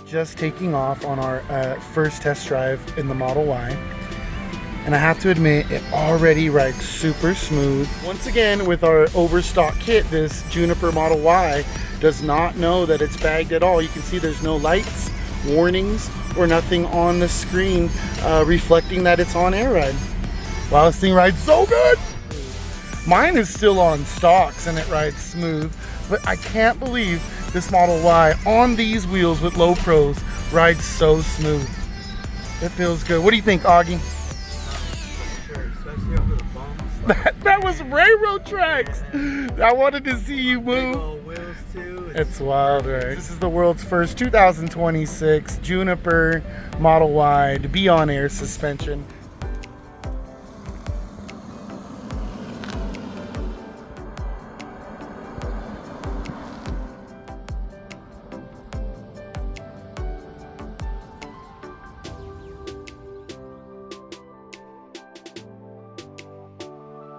Just taking off on our first test drive in the Model Y. And I have to admit, it already rides super smooth. Once again, with our Overstock kit, this Juniper Model Y does not know that it's bagged at all. You can see there's no lights, warnings, or nothing on the screen reflecting that it's on air ride. Wow, this thing rides so good! Mine is still on stocks and it rides smooth, but I can't believe this Model Y on these wheels with low pros rides so smooth. It feels good. What do you think, Augie? Sure, especially over the bumps. That was railroad tracks. I wanted to see you Big move. old wheels too. It's wild, right? This is the world's first 2026 Juniper Model Y to be on air suspension.